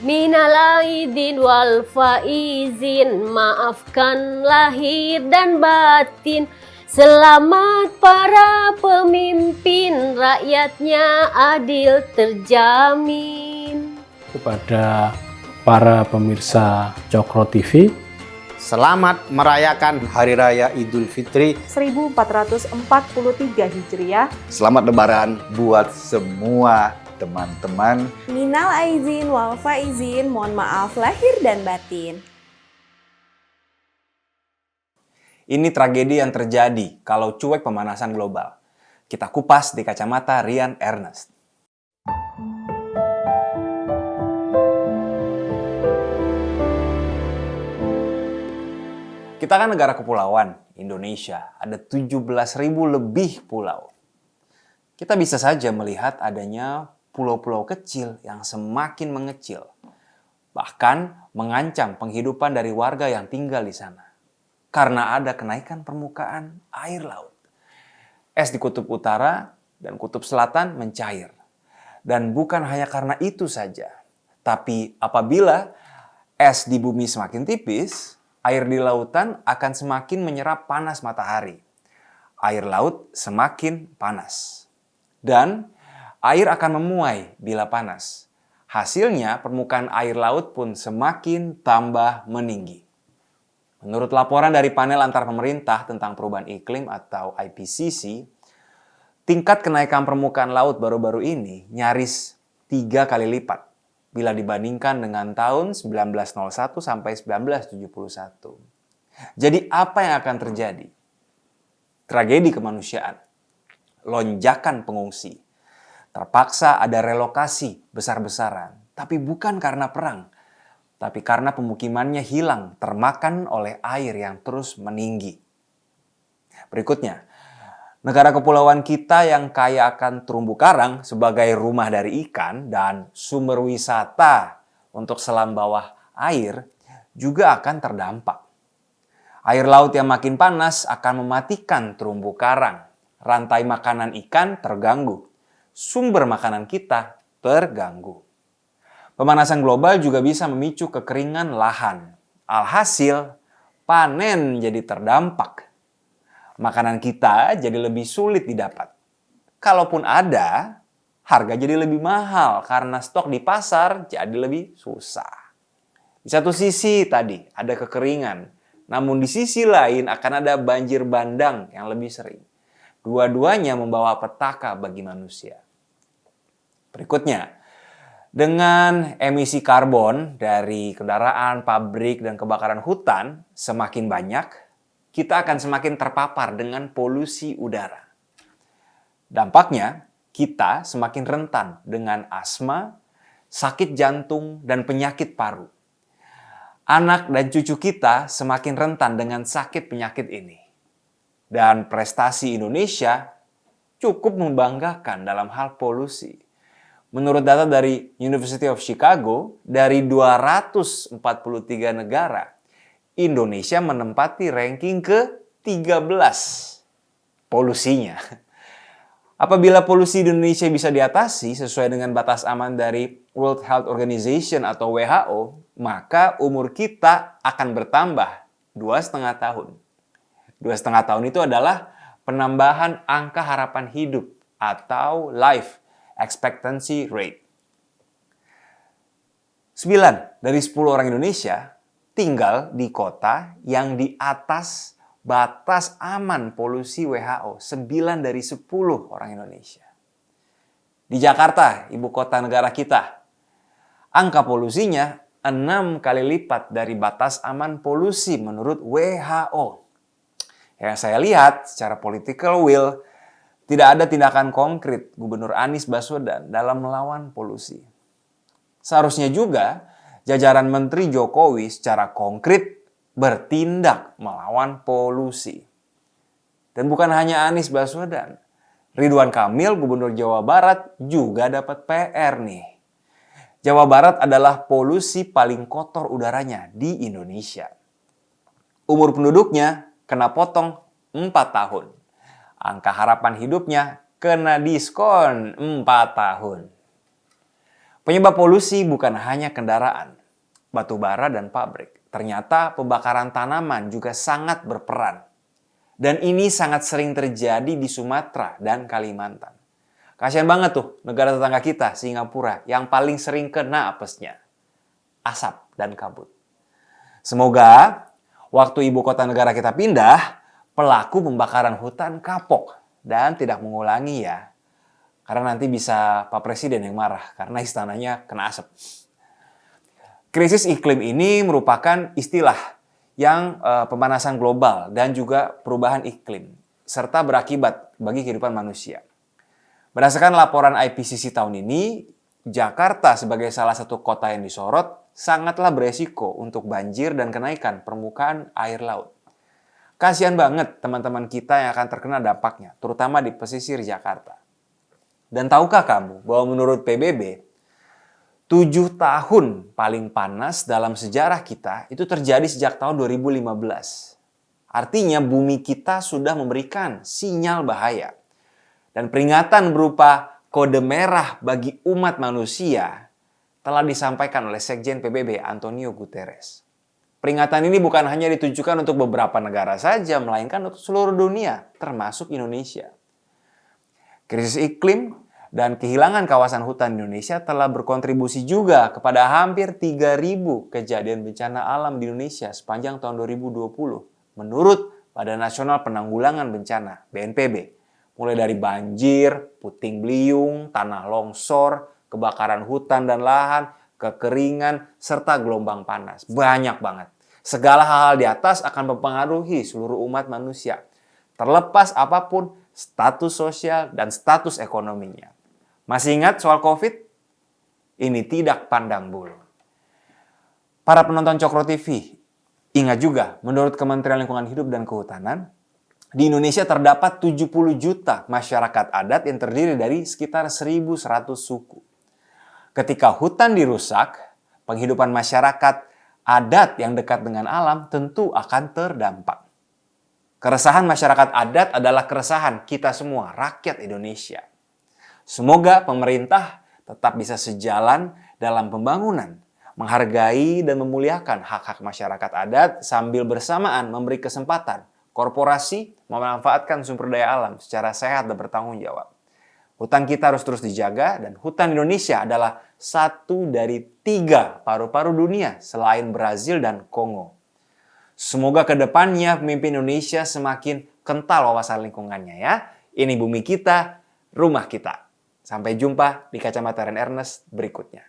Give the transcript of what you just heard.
Minal aidin wal faizin, maafkan lahir dan batin. Selamat para pemimpin, rakyatnya adil terjamin. Kepada para pemirsa Cokro TV, selamat merayakan Hari Raya Idul Fitri 1443 Hijriah. Selamat Lebaran buat semua teman-teman. Minal aizin wal faizin, mohon maaf lahir dan batin. Ini tragedi yang terjadi kalau cuek pemanasan global. Kita kupas di kacamata Rian Ernest. Kita kan negara kepulauan, Indonesia. Ada 17.000 lebih pulau. Kita bisa saja melihat adanya pulau-pulau kecil yang semakin mengecil. Bahkan mengancam penghidupan dari warga yang tinggal di sana. Karena ada kenaikan permukaan air laut. Es di kutub utara dan kutub selatan mencair. Dan bukan hanya karena itu saja. Tapi apabila es di bumi semakin tipis, air di lautan akan semakin menyerap panas matahari. Air laut semakin panas. Dan air akan memuai bila panas. Hasilnya permukaan air laut pun semakin tambah meninggi. Menurut laporan dari panel antar pemerintah tentang perubahan iklim atau IPCC, tingkat kenaikan permukaan laut baru-baru ini nyaris 3 kali lipat bila dibandingkan dengan tahun 1901 sampai 1971. Jadi apa yang akan terjadi? Tragedi kemanusiaan, lonjakan pengungsi, terpaksa ada relokasi besar-besaran, tapi bukan karena perang, tapi karena pemukimannya hilang termakan oleh air yang terus meninggi. Berikutnya, negara kepulauan kita yang kaya akan terumbu karang sebagai rumah dari ikan dan sumber wisata untuk selam bawah air juga akan terdampak. Air laut yang makin panas akan mematikan terumbu karang. Rantai makanan ikan terganggu. Sumber makanan kita terganggu. Pemanasan global juga bisa memicu kekeringan lahan. Alhasil, panen jadi terdampak. Makanan kita jadi lebih sulit didapat. Kalaupun ada, harga jadi lebih mahal karena stok di pasar jadi lebih susah. Di satu sisi tadi ada kekeringan, namun di sisi lain akan ada banjir bandang yang lebih sering. Dua-duanya membawa petaka bagi manusia. Berikutnya, dengan emisi karbon dari kendaraan, pabrik, dan kebakaran hutan semakin banyak, kita akan semakin terpapar dengan polusi udara. Dampaknya, kita semakin rentan dengan asma, sakit jantung, dan penyakit paru. Anak dan cucu kita semakin rentan dengan sakit penyakit ini. Dan prestasi Indonesia cukup membanggakan dalam hal polusi. Menurut data dari University of Chicago, dari 243 negara, Indonesia menempati ranking ke-13 polusinya. Apabila polusi di Indonesia bisa diatasi sesuai dengan batas aman dari World Health Organization atau WHO, maka umur kita akan bertambah 2,5 tahun. 2,5 tahun itu adalah penambahan angka harapan hidup atau life expectancy rate. 9 dari 10 orang Indonesia tinggal di kota yang di atas batas aman polusi WHO. 9 dari 10 orang Indonesia. Di Jakarta, ibu kota negara kita, angka polusinya 6 kali lipat dari batas aman polusi menurut WHO. Yang saya lihat secara political will, tidak ada tindakan konkret Gubernur Anies Baswedan dalam melawan polusi. Seharusnya juga jajaran Menteri Jokowi secara konkret bertindak melawan polusi. Dan bukan hanya Anies Baswedan. Ridwan Kamil, Gubernur Jawa Barat, juga dapat PR nih. Jawa Barat adalah polusi paling kotor udaranya di Indonesia. Umur penduduknya kena potong 4 tahun. Angka harapan hidupnya kena diskon 4 tahun. Penyebab polusi bukan hanya kendaraan, batu bara, dan pabrik. Ternyata pembakaran tanaman juga sangat berperan. Dan ini sangat sering terjadi di Sumatera dan Kalimantan. Kasian banget tuh negara tetangga kita, Singapura, yang paling sering kena apesnya. Asap dan kabut. Semoga waktu ibu kota negara kita pindah, pelaku pembakaran hutan kapok dan tidak mengulangi ya. Karena nanti bisa Pak Presiden yang marah karena istananya kena asap. Krisis iklim ini merupakan istilah yang pemanasan global dan juga perubahan iklim serta berakibat bagi kehidupan manusia. Berdasarkan laporan IPCC tahun ini, Jakarta sebagai salah satu kota yang disorot sangatlah beresiko untuk banjir dan kenaikan permukaan air laut. Kasihan banget teman-teman kita yang akan terkena dampaknya, terutama di pesisir Jakarta. Dan tahukah kamu bahwa menurut PBB, 7 tahun paling panas dalam sejarah kita itu terjadi sejak tahun 2015. Artinya bumi kita sudah memberikan sinyal bahaya. Dan peringatan berupa kode merah bagi umat manusia telah disampaikan oleh Sekjen PBB Antonio Guterres. Peringatan ini bukan hanya ditujukan untuk beberapa negara saja, melainkan untuk seluruh dunia, termasuk Indonesia. Krisis iklim dan kehilangan kawasan hutan Indonesia telah berkontribusi juga kepada hampir 3.000 kejadian bencana alam di Indonesia sepanjang tahun 2020 menurut Badan Nasional Penanggulangan Bencana (BNPB). Mulai dari banjir, puting beliung, tanah longsor, kebakaran hutan dan lahan, kekeringan, serta gelombang panas. Banyak banget. Segala hal di atas akan mempengaruhi seluruh umat manusia, terlepas apapun status sosial dan status ekonominya. Masih ingat soal COVID? Ini tidak pandang bulu. Para penonton Cokro TV, ingat juga menurut Kementerian Lingkungan Hidup dan Kehutanan, di Indonesia terdapat 70 juta masyarakat adat yang terdiri dari sekitar 1.100 suku. Ketika hutan dirusak, penghidupan masyarakat adat yang dekat dengan alam tentu akan terdampak. Keresahan masyarakat adat adalah keresahan kita semua, rakyat Indonesia. Semoga pemerintah tetap bisa sejalan dalam pembangunan, menghargai dan memuliakan hak-hak masyarakat adat sambil bersamaan memberi kesempatan korporasi memanfaatkan sumber daya alam secara sehat dan bertanggung jawab. Hutan kita harus terus dijaga dan hutan Indonesia adalah satu dari 3 paru-paru dunia selain Brazil dan Kongo. Semoga ke depannya pemimpin Indonesia semakin kental wawasan lingkungannya ya. Ini bumi kita, rumah kita. Sampai jumpa di Kacamata Ren Ernest berikutnya.